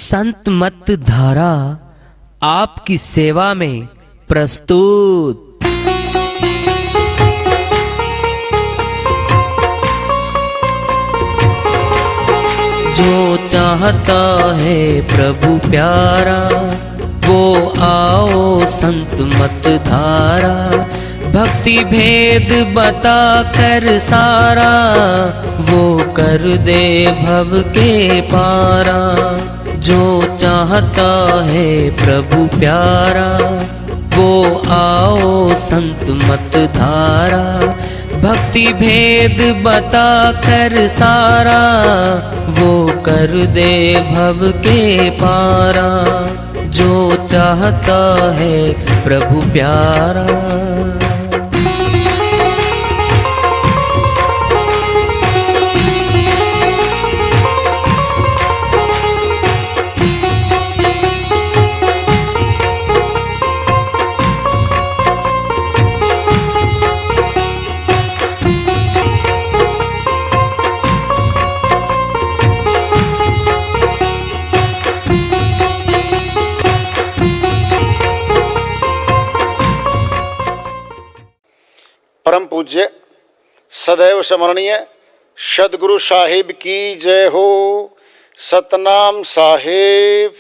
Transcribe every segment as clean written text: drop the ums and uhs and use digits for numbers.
संत मत धारा आपकी सेवा में प्रस्तुत। जो चाहता है प्रभु प्यारा, वो आओ संत मत धारा। भक्ति भेद बता कर सारा, वो कर दे भव के पारा। जो चाहता है प्रभु प्यारा, वो आओ संत मत धारा। भक्ति भेद बता कर सारा, वो कर दे भव के पारा। जो चाहता है प्रभु प्यारा। परम पूज्य सदैव स्मरणीय सदगुरु साहिब की जय हो। सतनाम साहिब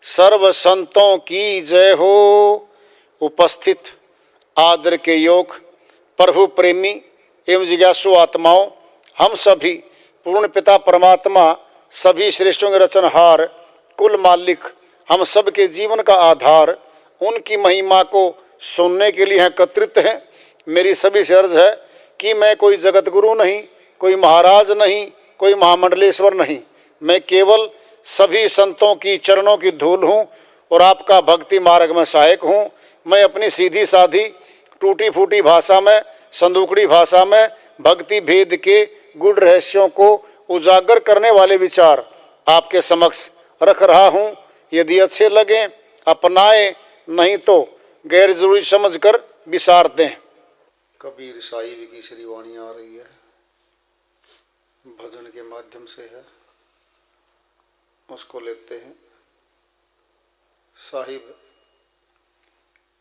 सर्व संतों की जय हो। उपस्थित आदर के योग प्रभु प्रेमी एवं जिज्ञासु आत्माओं, हम सभी पूर्ण पिता परमात्मा सभी श्रेष्ठों के रचनहार कुल मालिक, हम सब के जीवन का आधार, उनकी महिमा को सुनने के लिए एकत्रित हैं। मेरी सभी से अर्ज है कि मैं कोई जगत गुरु नहीं, कोई महाराज नहीं, कोई महामंडलेश्वर नहीं। मैं केवल सभी संतों की चरणों की धूल हूँ और आपका भक्ति मार्ग में सहायक हूँ। मैं अपनी सीधी साधी टूटी फूटी भाषा में, संदूकड़ी भाषा में भक्ति भेद के गुड़ रहस्यों को उजागर करने वाले विचार आपके समक्ष रख रहा हूँ। यदि अच्छे लगें अपनाएं, नहीं तो गैर जरूरी समझकर विसार दें। कबीर साहिब की श्री वाणी आ रही है, भजन के माध्यम से है, उसको लेते हैं। साहिब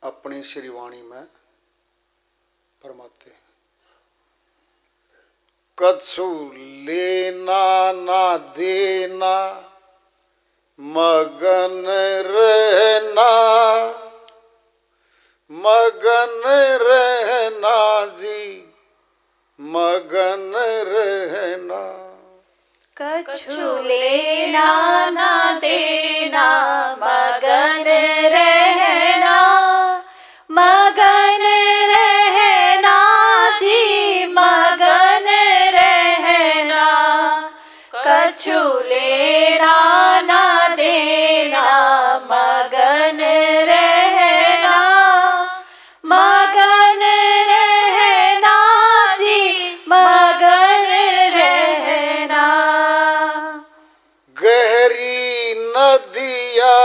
अपनी श्री वाणी में फरमाते हैं, कछु लेना ना देना मगन रहना, मगन रहना जी मगन रहना। कछु लेना ना देना मगन रहना, मगन रहना जी मगन रहना। कछु लेना ना देना मगन रहना, मगन रहना जी मगन रहना। गहरी नदिया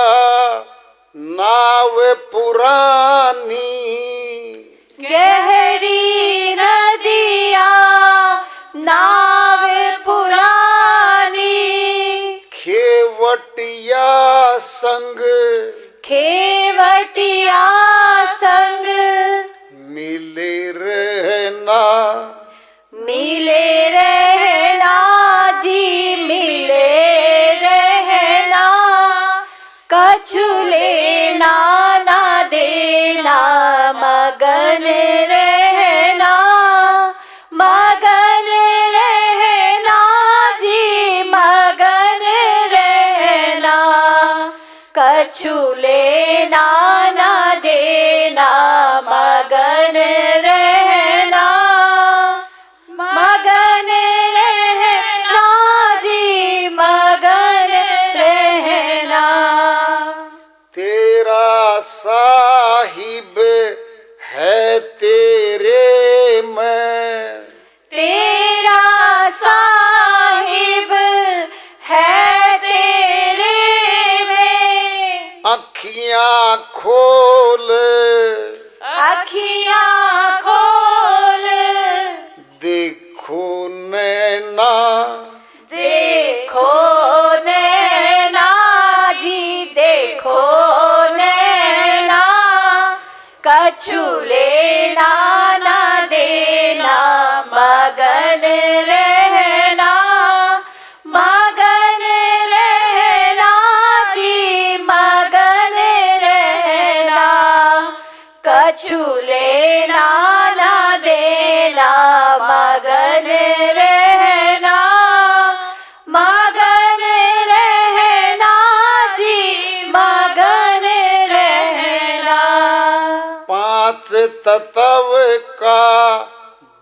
कछु लेना ना देना मगन रहना, मगन रहना जी मगन रहना, कछु लेना ना देना मगन रहना, मगन रहना जी मगन रहना। पांच तत्व का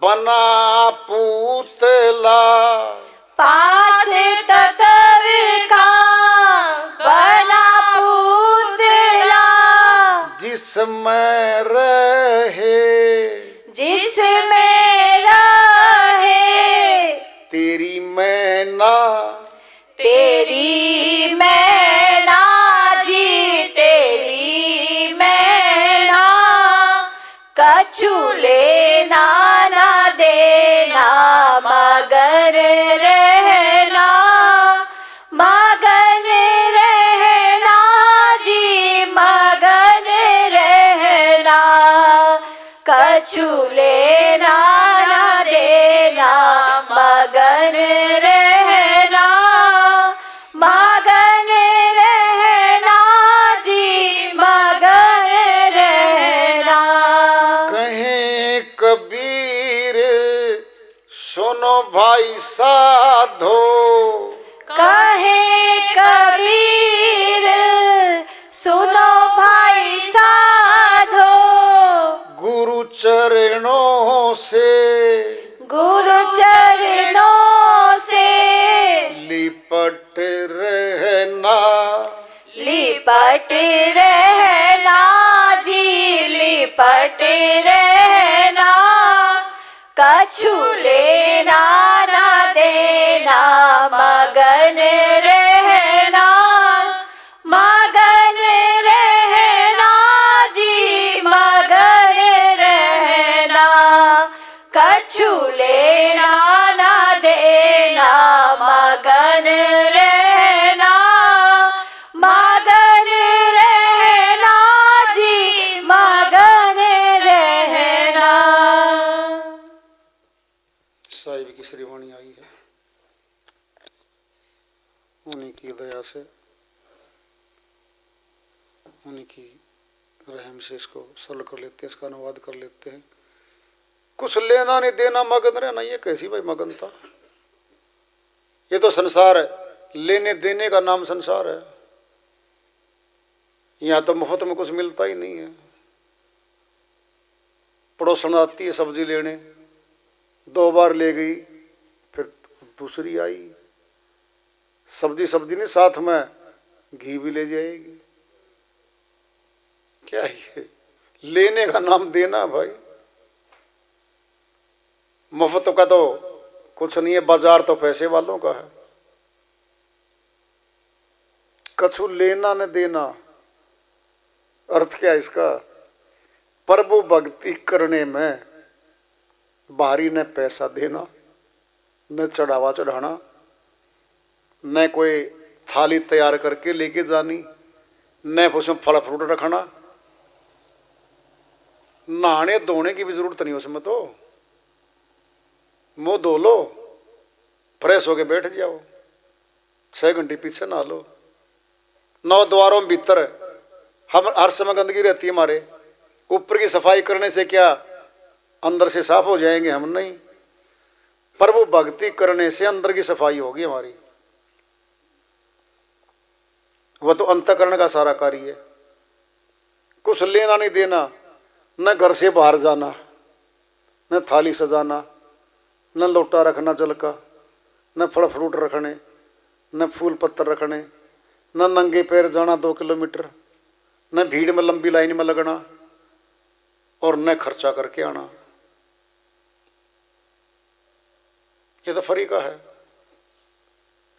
बना पुतला, पांच तत्व का बना पुतला, जिसमें रहे जिसमें रहे तेरी मैना, तेरी मैना जी तेरी मैना, कछु लेना ना देना मगन रहना, मगन रहना जी मगन रहना, कछु लेना ना देना मगन रहना, मगन रहना जी मगन रहना। कहें कबीर सुनो भाई साधो, कहे कबीर सुनो भाई साधो, गुरु चरणों से गुरु चरणों से लिपट रहना, लिपट रहना जी लिपट रहना, कछु लेना ना देना मगन रहना, मगन रहना जी मगन रहना, कछु लेना ना देना मगन रहना, मगन रहना जी मगन रहना। साहिब की श्रीवाणी आई है, उन्हीं की दया से, उन्हीं की रहम से इसको सरल कर लेते हैं, इसका अनुवाद कर लेते हैं। कुछ लेना नहीं देना मगन रहना, ये कैसी भाई मगनता? ये तो संसार है, लेने देने का नाम संसार है। यहाँ तो मुफ्त में कुछ मिलता ही नहीं है। पड़ोसन आती है सब्जी लेने, 2 बार ले गई, फिर दूसरी आई, सब्जी नहीं, साथ में घी भी ले जाएगी। क्या ये लेने का नाम देना भाई? मुफ्त का तो कुछ नहीं है, बाजार तो पैसे वालों का है। कछु लेना न देना, अर्थ क्या है इसका? प्रभु भक्ति करने में बाहरी न पैसा देना, न चढ़ावा चढ़ाना, न कोई थाली तैयार करके लेके जानी, न उसमें फल फ्रूट रखना। नहाने धोने की भी जरूरत नहीं उसमें, तो मुंह धो लो, फ्रेश होके बैठ जाओ, 6 घंटे पीछे नहा लो। 9 द्वारों में भीतर हम हर समय गंदगी रहती है हमारे ऊपर की सफाई करने से क्या अंदर से साफ हो जाएंगे हम? नहीं, प्रभु भक्ति करने से अंदर की सफाई होगी हमारी। वह तो अंतःकरण का सारा कार्य है। कुछ लेना नहीं देना, न घर से बाहर जाना, न थाली सजाना, न लोटा रखना जल का, न फल फ्रूट रखने, न फूल पत्तर रखने, न नंगे पैर जाना 2 किलोमीटर, न भीड़ में लंबी लाइन में लगना, और न खर्चा करके आना। ये तो फरीका है।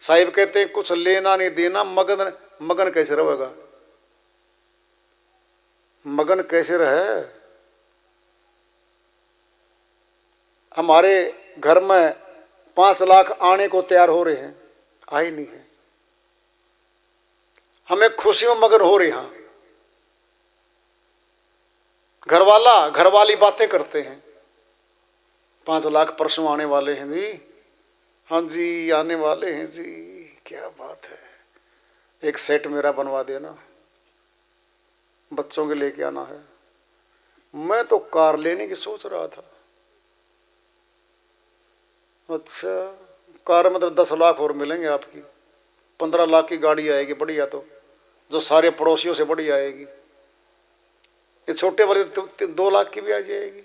साहिब कहते हैं कुछ लेना नहीं देना, मगन मगन कैसे रहेगा? मगन कैसे रहे? हमारे घर में 5 लाख आने को तैयार हो रहे हैं, आए नहीं है। हमें खुशी में मगन हो रहे हैं, घरवाला घरवाली बातें करते हैं, 5 लाख परसों आने वाले हैं जी, हाँ जी आने वाले हैं जी, क्या बात है, एक सेट मेरा बनवा देना, बच्चों के लेके आना है। मैं तो कार लेने की सोच रहा था। अच्छा, कार मतलब 10 लाख और मिलेंगे आपकी, 15 लाख की गाड़ी आएगी बढ़िया, तो जो सारे पड़ोसियों से बढ़िया आएगी। ये छोटे वाले 2 लाख की भी आ जाएगी।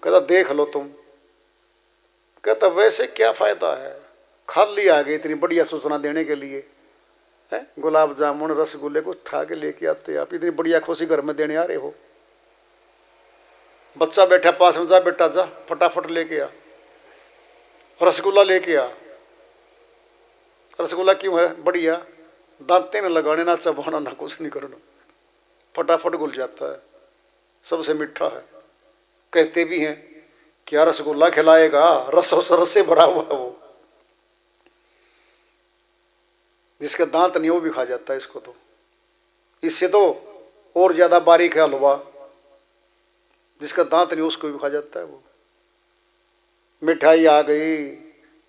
कहता देख लो तुम। कहता वैसे क्या फायदा है, खाली आ गई इतनी बढ़िया सूचना देने के लिए है, गुलाब जामुन रसगुल्ले को उठा के लेके आते आप, इतनी बढ़िया खुशी घर में देने आ रहे हो। बच्चा बैठा पास में, जा बेटा जा फटाफट लेके आ, रसगुल्ला लेके आ। रसगुल्ला क्यों है बढ़िया, दांते में लगाने ना चबाना ना कुछ नहीं करना, फटाफट घुल जाता है, सबसे मीठा है। कहते भी हैं क्या रसगुल्ला खिलाएगा, रसों सरस से भरा हुआ वो, जिसके दांत नहीं वो भी खा जाता है इसको। तो इससे तो और ज्यादा बारीक है हलवा, जिसका दांत नहीं उसको भी खा जाता है वो। मिठाई आ गई,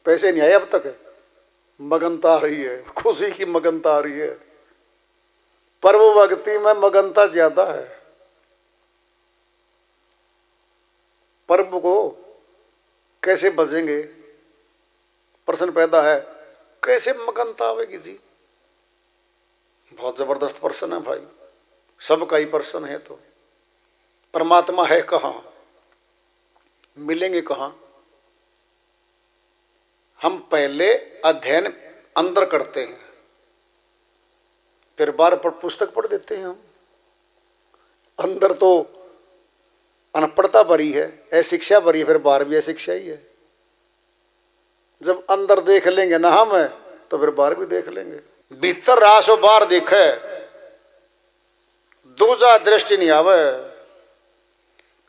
पैसे नहीं आए अब तक, मगनता आ रही है, खुशी की मगनता आ रही है, पर वो भक्ति में मगनता ज्यादा है। पर्व को कैसे बजेंगे, प्रश्न पैदा है, कैसे मगनता आवेगी जी। बहुत जबरदस्त प्रश्न है भाई, सबका ही प्रश्न है। तो परमात्मा है कहाँ, मिलेंगे कहाँ। हम पहले अध्ययन अंदर करते हैं, फिर बार पुस्तक पढ़ देते हैं हम। अंदर तो अनपढ़ता भरी है, अशिक्षा भरी है, फिर बाहर भी अशिक्षा ही है। जब अंदर देख लेंगे ना हम, तो फिर बाहर भी देख लेंगे। भीतर रासो बाहर देखे, दूजा दृष्टि नहीं आवे।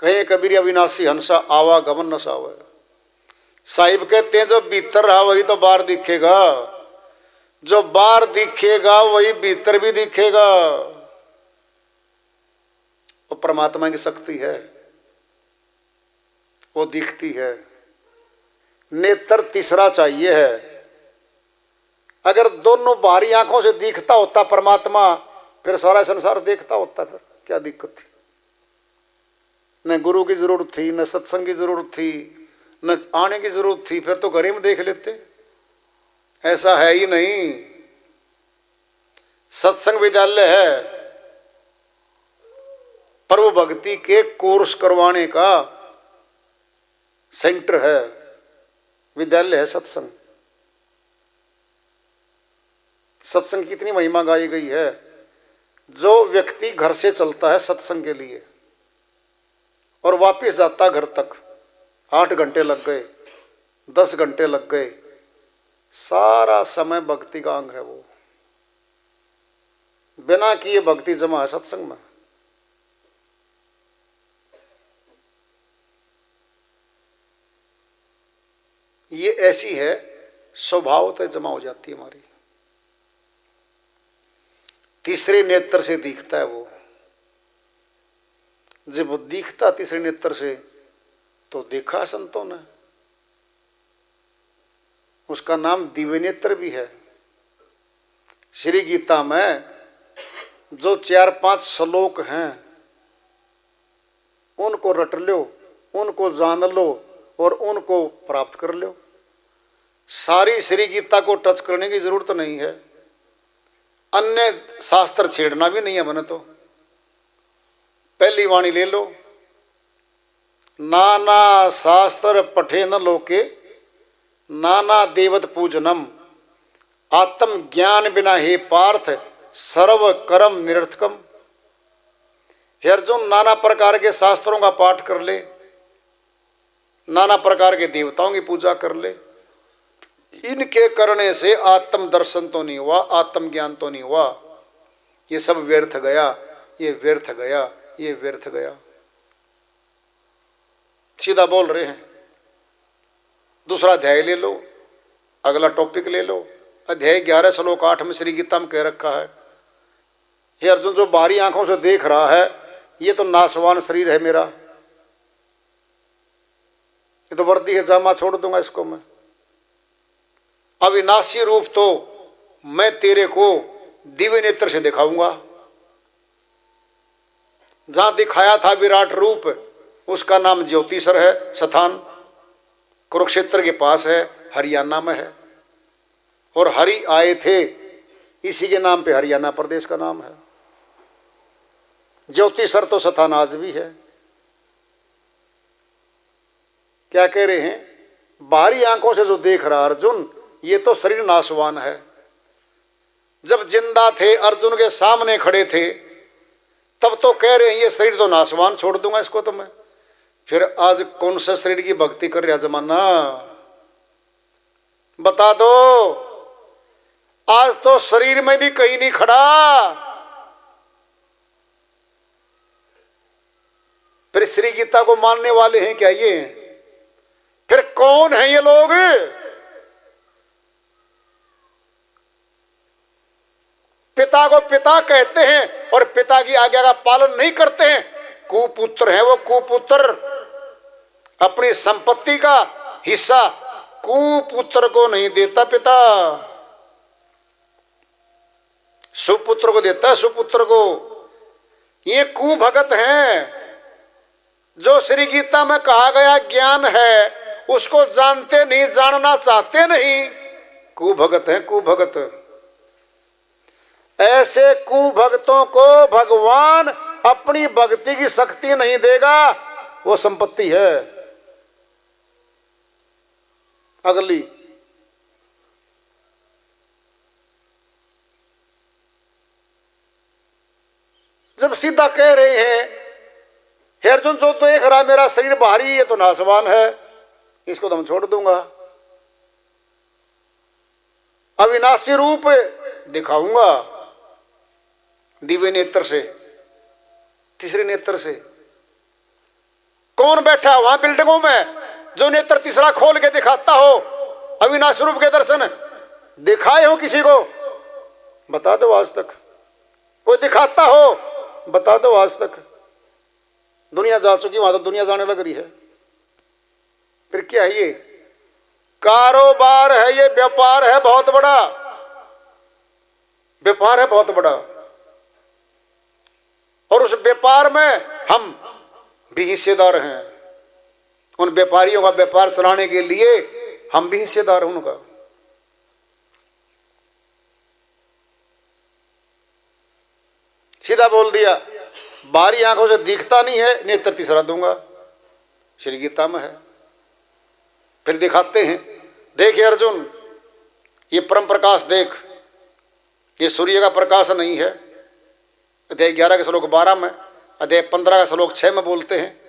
कहीं कबीर अविनाशी हंसा आवागमन न सावे। साहिब कहते हैं जो भीतर रहा वही तो बाहर दिखेगा, जो बाहर दिखेगा वही भीतर भी दिखेगा। वो परमात्मा की शक्ति है, वो दिखती है। नेत्र तीसरा चाहिए है। अगर दोनों बाहरी आंखों से दिखता होता परमात्मा, फिर सारा संसार देखता होता, फिर क्या दिक्कत थी। न गुरु की जरूरत थी, न सत्संग की जरूरत थी, न आने की जरूरत थी, फिर तो घर में देख लेते। ऐसा है ही नहीं। सत्संग विद्यालय है, पर वो भक्ति के कोर्स करवाने का सेंटर है, विद्यालय है सत्संग। सत्संग की कितनी महिमा गाई गई है। जो व्यक्ति घर से चलता है सत्संग के लिए और वापस जाता घर तक, 8 घंटे लग गए, 10 घंटे लग गए, सारा समय भक्ति का अंग है वो। बिना किए भक्ति जमा है सत्संग में। ये ऐसी है, स्वभावतः जमा हो जाती है हमारी। तीसरे नेत्र से दिखता है वो। जब वो दिखता तीसरे नेत्र से, तो देखा संतों ने, उसका नाम दिव्य नेत्र भी है। श्री गीता में जो 4-5 श्लोक हैं, उनको रट लो, उनको जान लो और उनको प्राप्त कर लो। सारी श्री गीता को टच करने की जरूरत नहीं है, अन्य शास्त्र छेड़ना भी नहीं है मैंने। तो पहली वाणी ले लो, नाना शास्त्र पठे न लोके, नाना देवत पूजनम, आत्म ज्ञान बिना हे पार्थ, सर्व कर्म निरर्थकम। हे अर्जुन, नाना प्रकार के शास्त्रों का पाठ कर ले, नाना प्रकार के देवताओं की पूजा कर ले, इनके करने से आत्म दर्शन तो नहीं हुआ, आत्म ज्ञान तो नहीं हुआ। ये सब व्यर्थ गया, ये व्यर्थ गया, ये व्यर्थ गया। सीधा बोल रहे हैं। दूसरा अध्याय ले लो, अगला टॉपिक ले लो। अध्याय 11 श्लोक 8 में श्री गीता में कह रखा है, हे अर्जुन, जो बाहरी आंखों से देख रहा है ये तो नाशवान शरीर है मेरा, ये तो वर्दी है, जामा छोड़ दूंगा इसको मैं। अविनाशी रूप तो मैं तेरे को दिव्य नेत्र से दिखाऊंगा। जहां दिखाया था विराट रूप, उसका नाम ज्योतिषर है, स्थान कुरुक्षेत्र के पास है, हरियाणा में है। और हरि आए थे, इसी के नाम पे हरियाणा प्रदेश का नाम है। ज्योतिषर तो स्थान आज भी है। क्या कह रहे हैं? बाहरी आंखों से जो देख रहा अर्जुन, ये तो शरीर नाशवान है। जब जिंदा थे, अर्जुन के सामने खड़े थे, तब तो कह रहे हैं ये शरीर तो नाशवान, छोड़ दूंगा इसको तो मैं। फिर आज कौन सा शरीर की भक्ति कर रहा जमाना, बता दो। आज तो शरीर में भी कहीं नहीं खड़ा। फिर श्री गीता को मानने वाले हैं क्या ये? फिर कौन है ये लोग? पिता को पिता कहते हैं और पिता की आज्ञा का पालन नहीं करते हैं। कुपुत्र है वो, कुपुत्र। अपनी संपत्ति का हिस्सा कुपुत्र को नहीं देता पिता, सुपुत्र को देता है, सुपुत्र को। ये कुभगत हैं। जो श्री गीता में कहा गया ज्ञान है, उसको जानते नहीं, जानना चाहते नहीं, कुभगत हैं, कुभगत। ऐसे कुभक्तों को भगवान अपनी भक्ति की शक्ति नहीं देगा, वो संपत्ति है। अगली, जब सीधा कह रहे हैं हे अर्जुन, जो तो एक रहा मेरा शरीर बाहरी, ये तो नाशवान है, इसको तो मैं छोड़ दूंगा। अविनाशी रूप दिखाऊंगा दिव्य नेत्र से, तीसरे नेत्र से। कौन बैठा वहां बिल्डिंगों में जो नेत्र तीसरा खोल के दिखाता हो? अविनाशी रूप के दर्शन दिखाए हो किसी को? बता दो आज तक। कोई दिखाता हो? बता दो आज तक। दुनिया जा चुकी, वहां तो दुनिया जाने लग रही है। फिर क्या है ये? कारोबार है, ये व्यापार है बहुत बड़ा, व्यापार है बहुत बड़ा। और उस व्यापार में हम भी हिस्सेदार हैं। उन व्यापारियों का व्यापार चलाने के लिए हम भी हिस्सेदार हैं उनका। सीधा बोल दिया, बाहरी आंखों से दिखता नहीं है, नेत्र तीसरा दूंगा, श्री गीता में है। फिर दिखाते हैं, देखिए अर्जुन, ये परम प्रकाश देख, ये सूर्य का प्रकाश नहीं है। अध्याय 11 के श्लोक 12 में, अध्याय 15 का श्लोक 6 में बोलते हैं,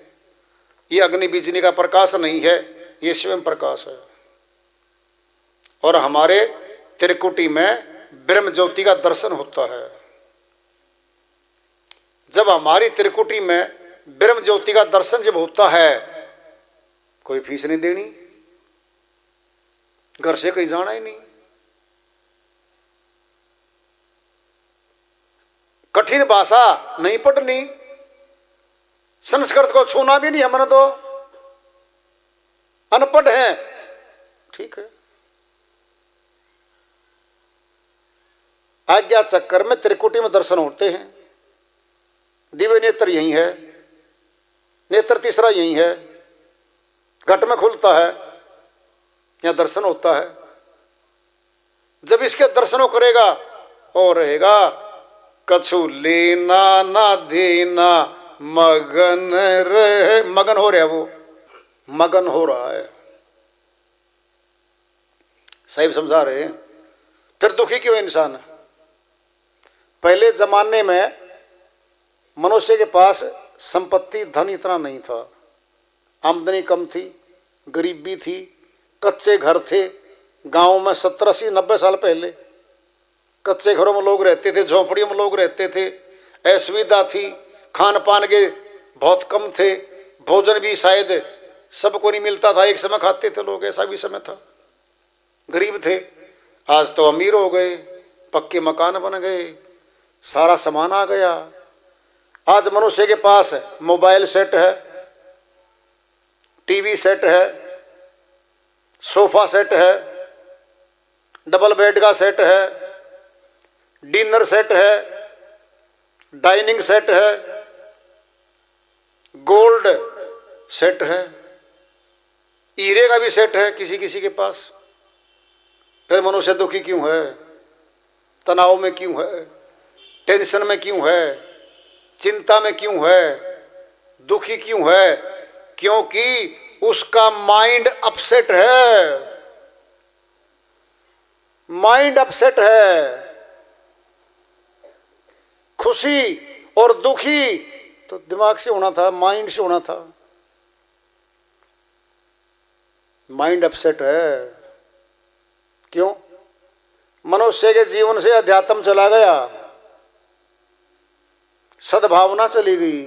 ये अग्नि बिजली का प्रकाश नहीं है, ये स्वयं प्रकाश है। और हमारे त्रिकुटी में ब्रह्म ज्योति का दर्शन होता है। जब हमारी त्रिकुटी में ब्रह्म ज्योति का दर्शन जब होता है, कोई फीस नहीं देनी, घर से कहीं जाना ही नहीं, कठिन भाषा नहीं पढ़नी, संस्कृत को छूना भी नहीं हमने तो, अनपढ़ हैं, ठीक है। आज्ञा चक्कर में त्रिकुटी में दर्शन होते हैं। दिव्य नेत्र यही है, नेत्र तीसरा यही है, घट में खुलता है, यहां दर्शन होता है। जब इसके दर्शनों करेगा और रहेगा कछु लेना ना देना, मगन रहे, मगन हो रहा है, वो मगन हो रहा है। साहिब समझा रहे हैं। फिर दुखी क्यों इंसान? पहले जमाने में मनुष्य के पास संपत्ति धन इतना नहीं था, आमदनी कम थी, गरीबी थी, कच्चे घर थे। गांव में 70, 80, 90 साल पहले कच्चे घरों में लोग रहते थे, झोंपड़ियों में लोग रहते थे, असुविधा थी, खान पान के बहुत कम थे, भोजन भी शायद सबको नहीं मिलता था, एक समय खाते थे लोग, ऐसा भी समय था, गरीब थे। आज तो अमीर हो गए, पक्के मकान बन गए, सारा सामान आ गया। आज मनुष्य के पास मोबाइल सेट है, टीवी सेट है, सोफा सेट है, डबल बेड का सेट है, डिनर सेट है, डाइनिंग सेट है, गोल्ड सेट है, हीरे का भी सेट है किसी किसी के पास। फिर मनुष्य दुखी क्यों है, तनाव में क्यों है, टेंशन में क्यों है, चिंता में क्यों है, दुखी क्यों है? क्योंकि उसका माइंड अपसेट है, माइंड अपसेट है। खुशी और दुखी तो दिमाग से होना था, माइंड से होना था। माइंड अपसेट है। क्यों? मनुष्य के जीवन से अध्यात्म चला गया, सद्भावना चली गई,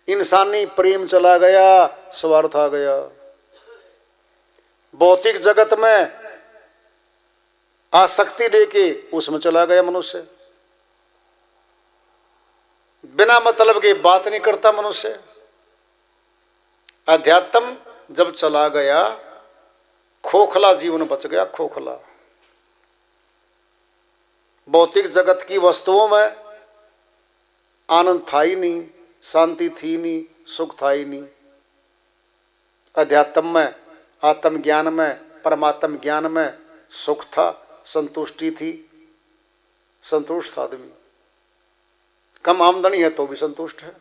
इंसानी प्रेम चला गया, स्वार्थ आ गया। भौतिक जगत में आसक्ति लेके उसमें चला गया मनुष्य। बिना मतलब की बात नहीं करता मनुष्य। अध्यात्म जब चला गया, खोखला जीवन बच गया, खोखला। भौतिक जगत की वस्तुओं में आनंद था ही नहीं, शांति थी नहीं, सुख था ही नहीं। अध्यात्म में, आत्मज्ञान में, परमात्म ज्ञान में सुख था, संतुष्टि थी, संतुष्ट था आदमी। कम आमदनी है तो भी संतुष्ट है,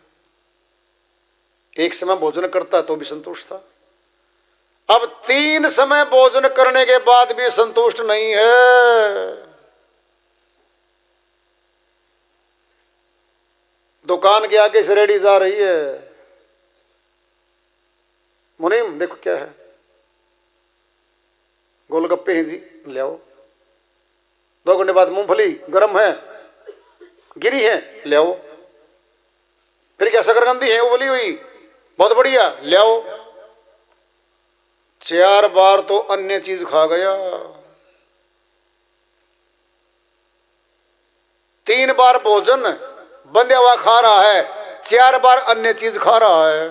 एक समय भोजन करता है तो भी संतुष्ट था। अब 3 समय भोजन करने के बाद भी संतुष्ट नहीं है। दुकान के आगे से रेडी जा रही है, मुनीम देखो क्या है, गोलगप्पे हैं जी, ले आओ। 2 घंटे बाद मूंगफली गरम है, गिरी है, ले आओ। फिर क्या शकरकंदी है उबली हुई, बहुत बढ़िया, ले आओ। 4 बार तो अन्य चीज खा गया, 3 बार भोजन बंधा हुआ खा रहा है, 4 बार अन्य चीज खा रहा है,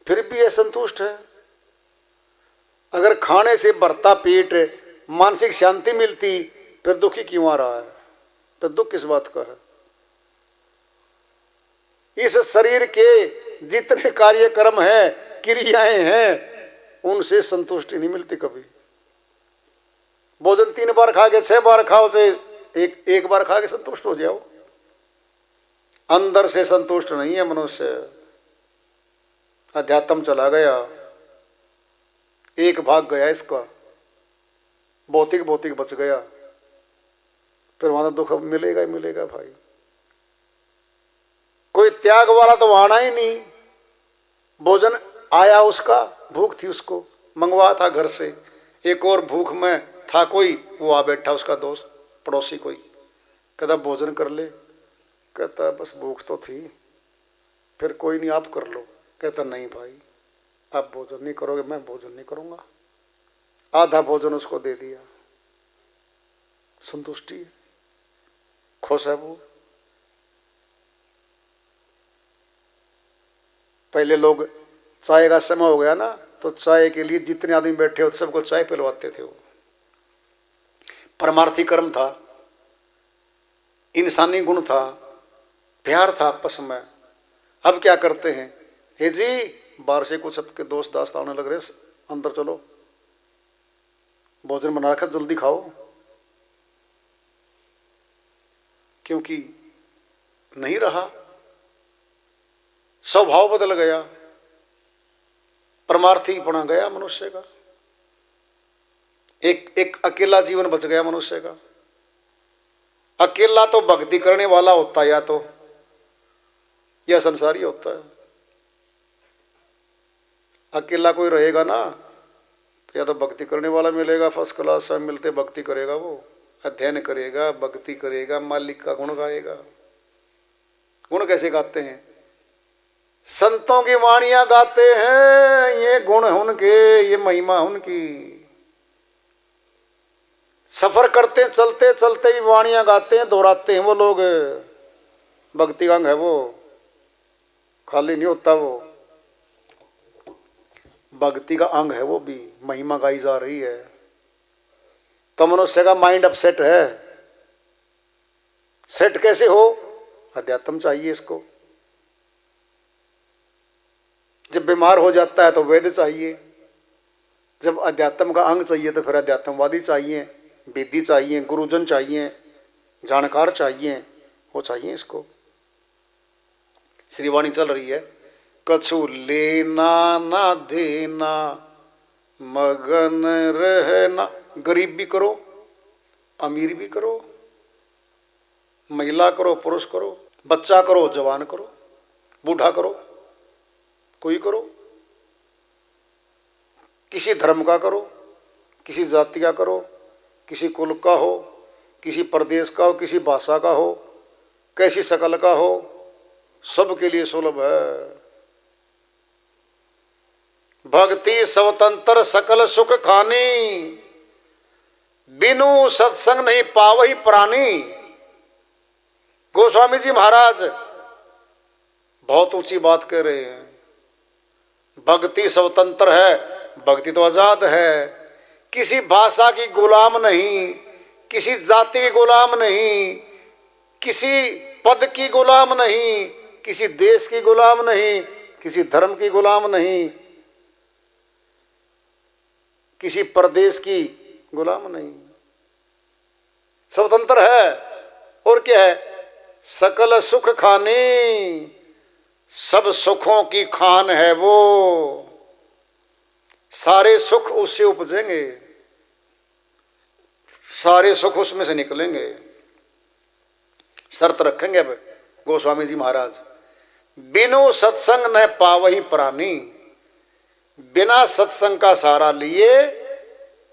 फिर भी असंतुष्ट है। अगर खाने से भरता पेट मानसिक शांति मिलती, फिर दुखी क्यों आ रहा है? फिर दुख किस बात का है? इस शरीर के जितने कार्यक्रम हैं, क्रियाएं हैं, उनसे संतुष्टि नहीं मिलती कभी। भोजन 3 बार खा के 6 बार खाओ, से एक बार खा के संतुष्ट हो जाओ। अंदर से संतुष्ट नहीं है मनुष्य। अध्यात्म चला गया, एक भाग गया इसका, भौतिक भौतिक बच गया। फिर वहां तो दुख मिलेगा ही मिलेगा भाई। कोई त्याग वाला तो आना ही नहीं। भोजन आया, उसका भूख थी, उसको मंगवा था घर से, एक और भूख में था कोई, वो आ बैठा उसका दोस्त पड़ोसी कोई, कहता भोजन कर ले, कहता बस भूख तो थी, फिर कोई नहीं आप कर लो, कहता नहीं भाई आप भोजन नहीं करोगे, मैं भोजन नहीं करूंगा। आधा भोजन उसको दे दिया, संतुष्टि है, खुश है वो। पहले लोग चाय का समय हो गया ना, तो चाय के लिए जितने आदमी बैठे होते सबको चाय पिलवाते थे। वो परमार्थी कर्म था, इंसानी गुण था, प्यार था आपस में। अब क्या करते हैं, हे जी बाहर से कुछ सबके दोस्त दास्त आने लग रहे, अंदर चलो, भोजन बना रखा, जल्दी खाओ। क्योंकि नहीं रहा, स्वभाव बदल गया, परमार्थीपना गया मनुष्य का। एक अकेला जीवन बच गया मनुष्य का। अकेला तो भक्ति करने वाला होता है, या तो यह संसारी होता है। अकेला कोई रहेगा ना, या तो भक्ति करने वाला मिलेगा, फर्स्ट क्लास सब मिलते भक्ति करेगा, वो अध्ययन करेगा, भक्ति करेगा, मालिक का गुण गाएगा। गुण कैसे गाते हैं? संतों की वाणियां गाते हैं, ये गुण उनके, ये महिमा उनकी। सफर करते चलते चलते भी वाणियां गाते हैं, दोहराते हैं वो लोग। भक्ति का अंग है वो, खाली नहीं होता वो, भक्ति का अंग है वो भी। महिमा गाई जा रही है तो मनुष्य का माइंड अपसेट है। सेट कैसे हो? अध्यात्म चाहिए इसको। जब बीमार हो जाता है तो वैद्य चाहिए, जब अध्यात्म का अंग चाहिए तो फिर अध्यात्मवादी चाहिए, विधि चाहिए, गुरुजन चाहिए, जानकार चाहिए, वो चाहिए इसको। श्रीवाणी चल रही है, कछु लेना ना देना मगन रहना। गरीब भी करो, अमीर भी करो, महिला करो, पुरुष करो, बच्चा करो, जवान करो, बूढ़ा करो, कोई करो, किसी धर्म का करो, किसी जाति का करो, किसी कुल का हो, किसी प्रदेश का हो, किसी भाषा का हो, कैसी शकल का हो, सबके लिए सुलभ है। भक्ति स्वतंत्र सकल सुख खानी, बिनु सत्संग नहीं पावही प्राणी। गोस्वामी जी महाराज बहुत ऊंची बात कह रहे हैं। भक्ति स्वतंत्र है, भक्ति तो आजाद है, किसी भाषा की गुलाम नहीं, किसी जाति की गुलाम नहीं, किसी पद की गुलाम नहीं, किसी देश की गुलाम नहीं, किसी धर्म की गुलाम नहीं, किसी प्रदेश की गुलाम नहीं, स्वतंत्र है। और क्या है? सकल सुख खानी, सब सुखों की खान है वो, सारे सुख उससे उपजेंगे, सारे सुख उसमें से निकलेंगे। शर्त रखेंगे अब गोस्वामी जी महाराज, बिनु सत्संग न पावही प्राणी। बिना सत्संग का सहारा लिए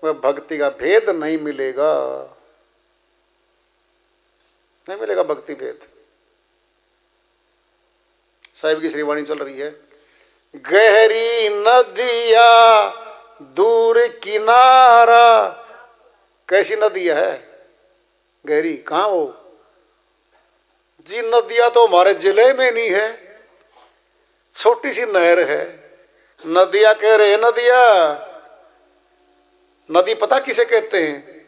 वह भक्ति का भेद नहीं मिलेगा, नहीं मिलेगा भक्ति भेद। साहिब की श्रीवाणी चल रही है, गहरी नदिया दूर किनारा। कैसी नदिया है गहरी? कहाँ हो जी? नदिया तो हमारे जिले में नहीं है, छोटी सी नहर है। नदिया कह रहे हैं, नदिया। नदी पता किसे कहते हैं?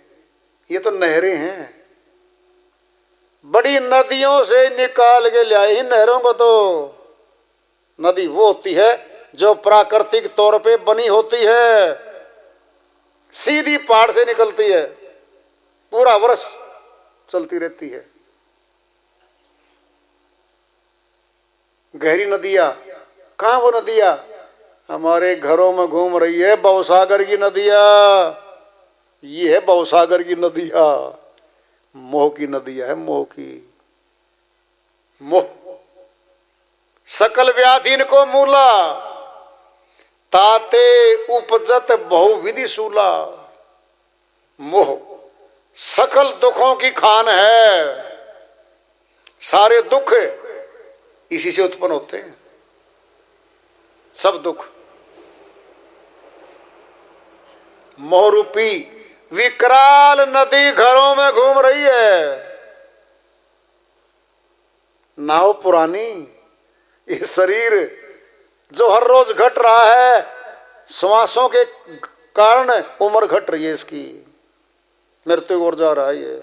ये तो नहरें हैं। बड़ी नदियों से निकाल के लाए ही नहरों को। तो नदी वो होती है जो प्राकृतिक तौर पे बनी होती है, सीधी पहाड़ से निकलती है, पूरा वर्ष चलती रहती है। गहरी नदियाँ कहाँ? वो नदियाँ हमारे घरों में घूम रही है, भवसागर की नदियाँ। ये है भवसागर की नदियाँ, मोह की नदियाँ है, मोह की। मोह सकल व्याधीन को मूला, ताते उपजत बहुविधि सूला। मोह सकल दुखों की खान है, सारे दुख इसी से उत्पन्न होते हैं, सब दुख। मोह रूपी विकराल नदी घरों में घूम रही है। नाव पुरानी, ये शरीर जो हर रोज घट रहा है, श्वासों के कारण उम्र घट रही है इसकी, मृत्यु की ओर जा रहा है ये।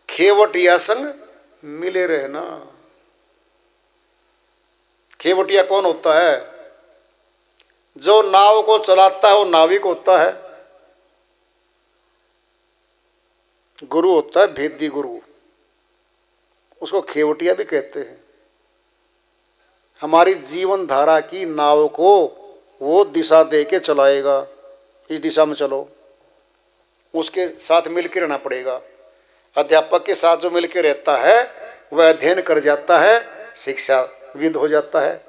खेवटिया संग मिले रहना। खेवटिया कौन होता है? जो नाव को चलाता है वो नाविक होता है। गुरु होता है भेदी गुरु, उसको खेवटिया भी कहते हैं। हमारी जीवन धारा की नाव को वो दिशा दे के चलाएगा, इस दिशा में चलो। उसके साथ मिलकर रहना पड़ेगा। अध्यापक के साथ जो मिलकर रहता है वह अध्ययन कर जाता है, शिक्षाविद हो जाता है,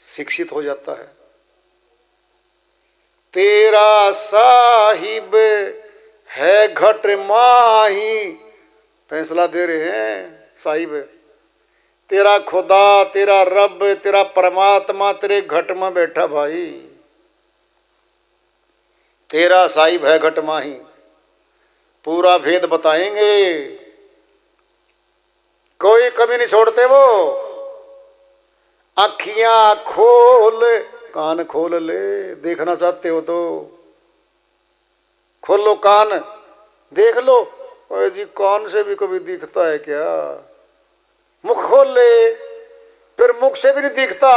शिक्षित हो जाता है। तेरा साहिब है घट माही, फैसला दे रहे हैं साहिब। तेरा खुदा, तेरा रब, तेरा परमात्मा तेरे घट में बैठा भाई। तेरा साई भय घट माही, पूरा भेद बताएंगे, कोई कमी नहीं छोड़ते वो। अखियां खोल, कान खोल ले, देखना चाहते हो तो खोल लो कान, देख लो। ओए जी कान से भी कभी दिखता है क्या? मुख खोल ले, फिर मुख से भी नहीं दिखता